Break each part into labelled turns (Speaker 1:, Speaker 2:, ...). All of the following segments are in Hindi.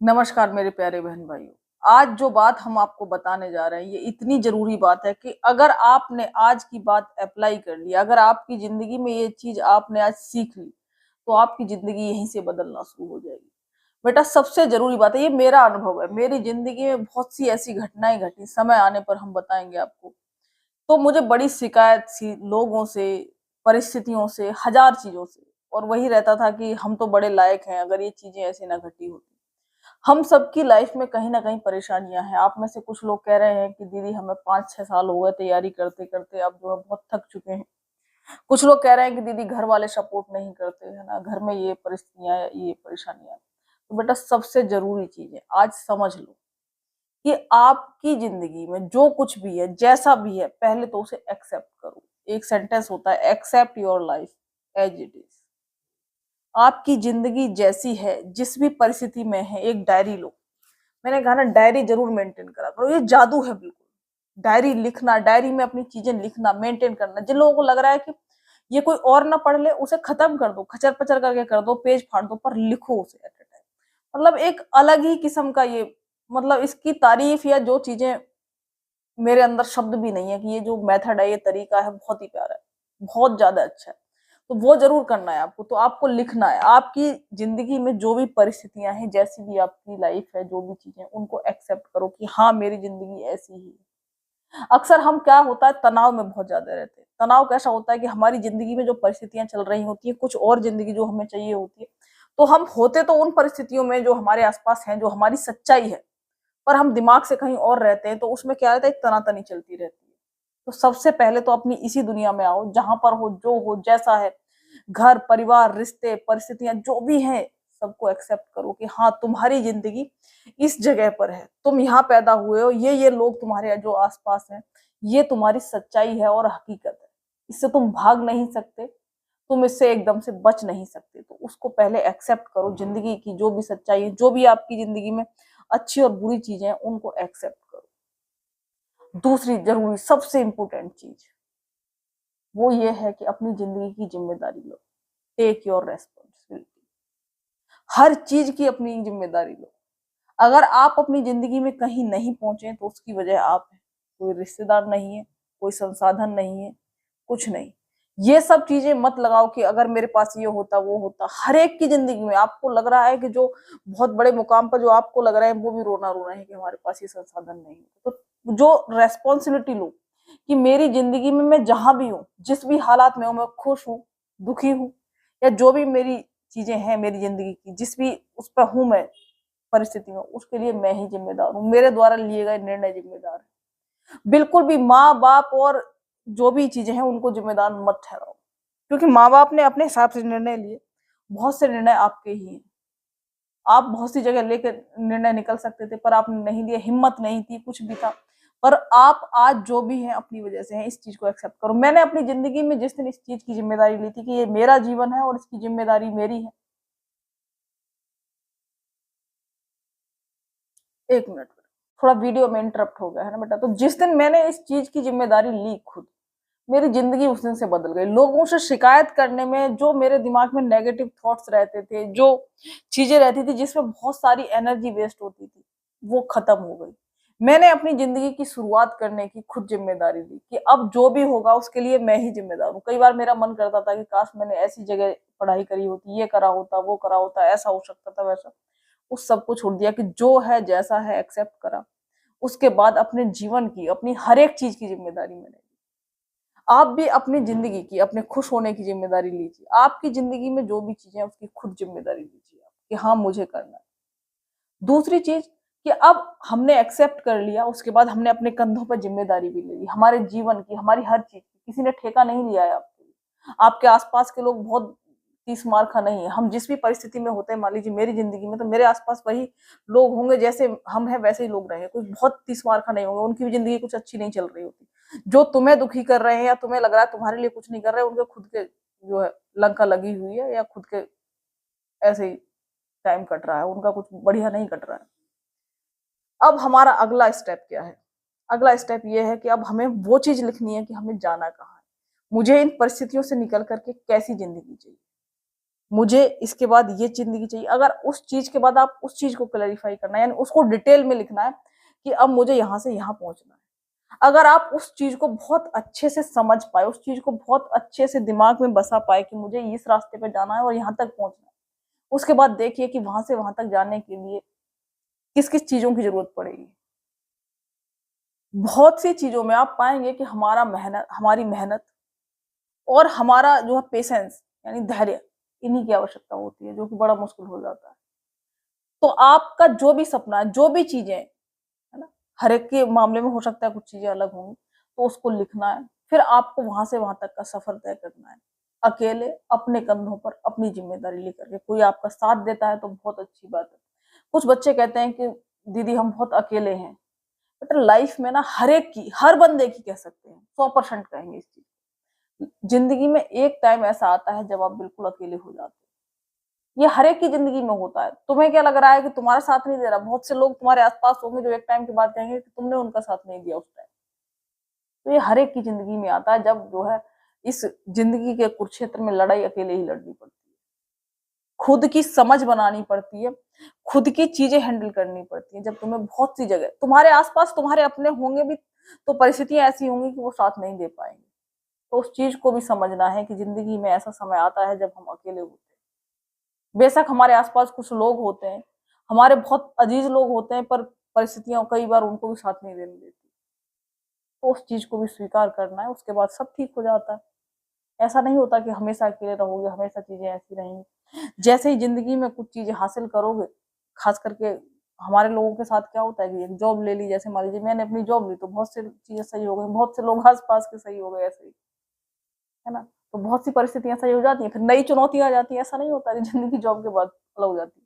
Speaker 1: नमस्कार मेरे प्यारे बहन भाइयों। आज जो बात हम आपको बताने जा रहे हैं ये इतनी जरूरी बात है कि अगर आपने आज की बात अप्लाई कर ली, अगर आपकी जिंदगी में ये चीज आपने आज सीख ली तो आपकी जिंदगी यहीं से बदलना शुरू हो जाएगी। बेटा सबसे जरूरी बात है, ये मेरा अनुभव है, मेरी जिंदगी में बहुत सी ऐसी घटनाएं घटी, समय आने पर हम बताएंगे आपको। तो मुझे बड़ी शिकायत थी लोगों से, परिस्थितियों से, हजार चीजों से, और वही रहता था कि हम तो बड़े लायक हैं अगर ये चीजें ऐसे ना घटी होती। हम सबकी लाइफ में कहीं ना कहीं परेशानियां हैं। आप में से कुछ लोग कह रहे हैं कि दीदी हमें 5-6 साल हो गए तैयारी करते करते, अब जो है बहुत थक चुके हैं। कुछ लोग कह रहे हैं कि दीदी घर वाले सपोर्ट नहीं करते है ना, घर में ये परिस्थितियां, ये परेशानियां। तो बेटा सबसे जरूरी चीज है, आज समझ लो कि आपकी जिंदगी में जो कुछ भी है, जैसा भी है, पहले तो उसे एक्सेप्ट करो। एक सेंटेंस होता है, except your life as it is. आपकी जिंदगी जैसी है, जिस भी परिस्थिति में है, एक डायरी लो। मैंने कहा ना, डायरी जरूर मेंटेन करा करो, ये जादू है बिल्कुल। डायरी लिखना, डायरी में अपनी चीजें लिखना, मेंटेन करना। जिन लोगों को लग रहा है कि ये कोई और ना पढ़ ले, उसे खत्म कर दो, खचर पचर करके कर दो, पेज फाड़ दो, पर लिखो उसे एट ए टाइम। मतलब एक अलग ही किस्म का ये, मतलब इसकी तारीफ या जो चीजें, मेरे अंदर शब्द भी नहीं है कि ये जो मेथड है, ये तरीका है, बहुत ही प्यारा है, बहुत ज्यादा अच्छा है। तो वो जरूर करना है आपको। तो आपको लिखना है आपकी जिंदगी में जो भी परिस्थितियां हैं, जैसी भी आपकी लाइफ है, जो भी चीजें, उनको एक्सेप्ट करो कि हाँ मेरी जिंदगी ऐसी ही है। अक्सर हम, क्या होता है, तनाव में बहुत ज्यादा रहते हैं। तनाव कैसा होता है कि हमारी जिंदगी में जो परिस्थितियां चल रही होती है, कुछ और जिंदगी जो हमें चाहिए होती है, तो हम होते तो उन परिस्थितियों में जो हमारे आसपास हैं, जो हमारी सच्चाई है, पर हम दिमाग से कहीं और रहते हैं। तो उसमें क्या रहता है, एक तनातनी चलती रहती है। तो सबसे पहले तो अपनी इसी दुनिया में आओ, जहां पर हो, जो हो, जैसा है, घर परिवार रिश्ते परिस्थितियां जो भी हैं, सबको एक्सेप्ट करो कि हाँ तुम्हारी जिंदगी इस जगह पर है, तुम यहाँ पैदा हुए हो, ये लोग तुम्हारे जो आसपास हैं, ये तुम्हारी सच्चाई है और हकीकत है। इससे तुम भाग नहीं सकते, तुम इससे एकदम से बच नहीं सकते। तो उसको पहले एक्सेप्ट करो, जिंदगी की जो भी सच्चाई है, जो भी आपकी जिंदगी में अच्छी और बुरी चीजें हैं, उनको एक्सेप्ट करो। दूसरी जरूरी सबसे इंपॉर्टेंट चीज वो ये है कि अपनी जिंदगी की जिम्मेदारी लो। Take your responsibility. हर चीज की अपनी जिम्मेदारी लो। अगर आप अपनी जिंदगी में कहीं नहीं पहुंचे तो उसकी वजह आप है, कोई रिश्तेदार नहीं है, कोई संसाधन नहीं है, कुछ नहीं। ये सब चीजें मत लगाओ कि अगर मेरे पास ये होता वो होता। हर एक की जिंदगी में आपको लग रहा है कि जो बहुत बड़े मुकाम पर जो आपको लग रहा है, वो भी रोना रोना है कि हमारे पास ये संसाधन नहीं है। तो जो रेस्पॉन्सिबिलिटी लो कि मेरी जिंदगी में मैं जहां भी हूँ, जिस भी हालात में हूँ, मैं खुश हूँ, दुखी हूँ, या जो भी मेरी चीजें हैं मेरी जिंदगी की, जिस भी उस पर हूं मैं परिस्थिति में, उसके लिए मैं ही जिम्मेदार हूँ। मेरे द्वारा लिए गए निर्णय जिम्मेदार है। बिल्कुल भी माँ बाप और जो भी चीजें हैं उनको जिम्मेदार मत ठहराओ, क्योंकि माँ बाप ने अपने हिसाब से निर्णय लिए। बहुत से निर्णय आपके ही हैं। आप बहुत सी जगह लेकर निर्णय निकल सकते थे, पर आपने नहीं लिए, हिम्मत नहीं थी, कुछ भी था। पर आप आज जो भी हैं अपनी वजह से हैं, इस चीज को एक्सेप्ट करो। मैंने अपनी जिंदगी में जिस दिन इस चीज की जिम्मेदारी ली थी कि ये मेरा जीवन है और इसकी जिम्मेदारी मेरी है। एक मिनट, थोड़ा वीडियो में इंटरप्ट हो गया है ना बेटा। तो जिस दिन मैंने इस चीज की जिम्मेदारी ली खुद, मेरी जिंदगी उस दिन से बदल गई। लोगों से शिकायत करने में जो मेरे दिमाग में नेगेटिव थॉट्स रहते थे, जो चीजें रहती थी जिसमें बहुत सारी एनर्जी वेस्ट होती थी, वो खत्म हो गई। मैंने अपनी जिंदगी की शुरुआत करने की खुद जिम्मेदारी ली कि अब जो भी होगा उसके लिए मैं ही जिम्मेदार हूँ। कई बार मेरा मन करता था कि काश मैंने ऐसी जगह पढ़ाई करी होती, ये करा होता, वो करा होता, ऐसा हो सकता था, वैसा। उस सब को छोड़ दिया कि जो है जैसा है एक्सेप्ट करा। उसके बाद अपने जीवन की, अपनी हर एक चीज की जिम्मेदारी मैंने ली। आप भी अपनी जिंदगी की, अपने खुश होने की जिम्मेदारी लीजिए। आपकी जिंदगी में जो भी चीजें हैं उसकी खुद जिम्मेदारी लीजिए आप, कि हाँ मुझे करना है। दूसरी चीज कि अब हमने एक्सेप्ट कर लिया, उसके बाद हमने अपने कंधों पर जिम्मेदारी भी ले ली, हमारे जीवन की, हमारी हर चीज की। किसी ने ठेका नहीं लिया है आपके लिए। आपके आसपास के लोग बहुत तीस मार खा नहीं है। हम जिस भी परिस्थिति में होते हैं, मान लीजिए मेरी जिंदगी में, तो मेरे आसपास वही लोग होंगे जैसे हम हैं, वैसे ही लोग रहेंगे। कोई बहुत तीस मार खा नहीं होंगे, उनकी भी जिंदगी कुछ अच्छी नहीं चल रही होती। जो तुम्हें दुखी कर रहे हैं या तुम्हें लग रहा है तुम्हारे लिए कुछ नहीं कर रहे, उनके खुद के जो है लंका लगी हुई है, या खुद के ऐसे ही टाइम कट रहा है, उनका कुछ बढ़िया नहीं कट रहा है। अब हमारा अगला स्टेप क्या है? अगला स्टेप ये है कि अब हमें वो चीज लिखनी है कि हमें जाना कहाँ है, मुझे इन परिस्थितियों से निकल करके कैसी जिंदगी चाहिए। मुझे इसके बाद ये जिंदगी चाहिए। अगर उस चीज के बाद आप उस चीज को क्लैरिफाई करना है, यानी उसको डिटेल में लिखना है कि अब मुझे यहाँ से यहाँ पहुंचना है। अगर आप उस चीज को बहुत अच्छे से समझ पाए, उस चीज को बहुत अच्छे से दिमाग में बसा पाए कि मुझे इस रास्ते पे जाना है और यहाँ तक पहुंचना है, उसके बाद देखिए कि वहां से वहां तक जाने के लिए किस किस चीजों की जरूरत पड़ेगी। बहुत सी चीजों में आप पाएंगे कि हमारी मेहनत और हमारा जो है पेशेंस यानी धैर्य, इन्हीं की आवश्यकता होती है, जो कि बड़ा मुश्किल हो जाता है। तो आपका जो भी सपना है, जो भी चीजें है ना, हर एक के मामले में हो सकता है कुछ चीजें अलग होंगी, तो उसको लिखना है, फिर आपको वहां से वहां तक का सफर तय करना है, अकेले अपने कंधों पर अपनी जिम्मेदारी लेकर के। कोई आपका साथ देता है तो बहुत अच्छी बात है। कुछ बच्चे कहते हैं कि दीदी हम बहुत अकेले हैं, बट लाइफ में ना हर एक की, हर बंदे की कह सकते हैं, 100% कहेंगे इस चीज। जिंदगी में एक टाइम ऐसा आता है जब आप बिल्कुल अकेले हो जाते हैं। ये हर एक की जिंदगी में होता है। तुम्हें क्या लग रहा है कि तुम्हारा साथ नहीं दे रहा, बहुत से लोग तुम्हारे आसपास होंगे जो एक टाइम के बाद कहेंगे कि तुमने उनका साथ नहीं दिया उस टाइम। तो ये हर एक की जिंदगी में आता है, जब जो है इस जिंदगी के कुरुक्षेत्र में लड़ाई अकेले ही लड़नी पड़ती है, खुद की समझ बनानी पड़ती है, खुद की चीजें हैंडल करनी पड़ती है। जब तुम्हें बहुत सी जगह तुम्हारे आसपास तुम्हारे अपने होंगे भी, तो परिस्थितियां ऐसी होंगी कि वो साथ नहीं दे पाएंगे। तो उस चीज को भी समझना है कि जिंदगी में ऐसा समय आता है जब हम अकेले होते हैं। बेशक हमारे आसपास कुछ लोग होते हैं, हमारे बहुत अजीज लोग होते हैं, पर परिस्थितियां कई बार उनको भी साथ नहीं देने देती। तो उस चीज को भी स्वीकार करना है, उसके बाद सब ठीक हो जाता है। ऐसा नहीं होता कि हमेशा अकेले रहोगे, हमेशा चीजें ऐसी रहेंगी। जैसे ही जिंदगी में कुछ चीजें हासिल करोगे, खास करके हमारे लोगों के साथ क्या होता है कि एक जॉब ले ली, जैसे मान लीजिए मैंने अपनी जॉब ली तो बहुत सी चीजें सही हो गई, बहुत से लोग आस पास के सही हो गए, ऐसे ही है ना। तो बहुत सी परिस्थितियां सही हो जाती हैं, फिर नई चुनौतियां आ जाती है। ऐसा नहीं होता कि जिंदगी जॉब के बाद अलग हो जाती है,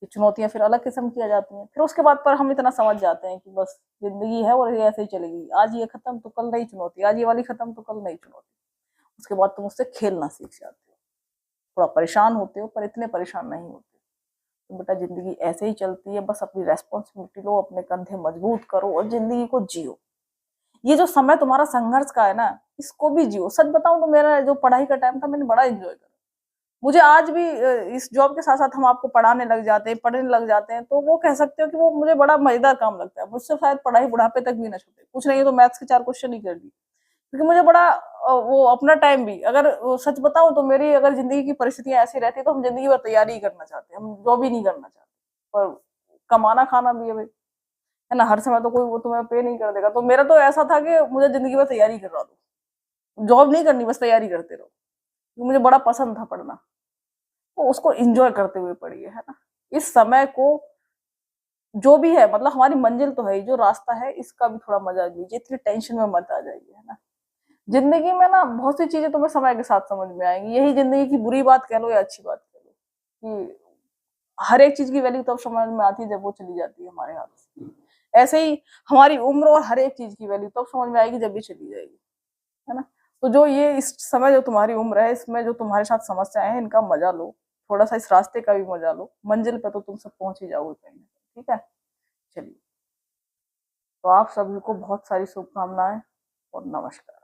Speaker 1: ये चुनौतियां फिर अलग किस्म की आ जाती हैं। फिर उसके बाद पर हम इतना समझ जाते हैं कि बस जिंदगी है और ये ऐसे ही चलेगी, आज ये खत्म तो कल नई चुनौती, आज ये वाली खत्म तो कल नई चुनौती। उसके बाद तुम उससे खेलना सीख जाते हो। थोड़ा परेशान होते हो पर इतने परेशान नहीं होते। तो बेटा जिंदगी ऐसे ही चलती है, बस अपनी रेस्पॉन्सिबिलिटी लो, अपने कंधे मजबूत करो और जिंदगी को जियो। ये जो समय तुम्हारा संघर्ष का है ना, इसको भी जियो। सच बताऊं तो मेरा जो पढ़ाई का टाइम था, मैंने बड़ा एंजॉय करा। मुझे आज भी इस जॉब के साथ साथ हम आपको पढ़ाने लग जाते हैं, पढ़ने लग जाते हैं, तो वो कह सकते हो कि वो मुझे बड़ा मजेदार काम लगता है। मुझसे शायद पढ़ाई बुढ़ापे तक भी ना छूटे, कुछ नहीं तो मैथ्स के 4 क्वेश्चन ही कर दी, क्योंकि मुझे बड़ा वो अपना टाइम भी, अगर सच बताऊं तो मेरी अगर जिंदगी की परिस्थितियां ऐसी रहती तो हम जिंदगी भर तैयारी ही करना चाहते, हम जॉब ही नहीं करना चाहते। पर कमाना खाना भी है ना, हर समय तो कोई वो तुम्हें पे नहीं कर देगा। तो मेरा तो ऐसा था कि मुझे जिंदगी भर तैयारी करवा दो, जॉब नहीं करनी, बस तैयारी करते रहो, क्योंकि मुझे बड़ा पसंद था पढ़ना। तो उसको एंजॉय करते हुए पढ़िए, है ना। इस समय को जो भी है, मतलब हमारी मंजिल तो है ही, जो रास्ता है इसका भी थोड़ा मजा लीजिए, इतनी टेंशन में मत आ जाइए, है ना। जिंदगी में ना बहुत सी चीजें तुम्हें समय के साथ समझ में आएंगी। यही जिंदगी की बुरी बात कह लो या अच्छी बात कह लो, कि हर एक चीज की वैल्यू तब समझ में आती है जब वो चली जाती है हमारे हाथ से। ऐसे ही हमारी उम्र और हर एक चीज की वैल्यू तब समझ में आएगी जब भी चली जाएगी, है ना। तो जो ये इस समय जो तुम्हारी उम्र है, इसमें जो तुम्हारे साथ समस्याएं हैं, इनका मजा लो, थोड़ा सा इस रास्ते का भी मजा लो। मंजिल पे तो तुम सब पहुंच ही जाओगे कहीं ना कहीं, ठीक है। चलिए, तो आप सभी को बहुत सारी शुभकामनाएं और नमस्कार।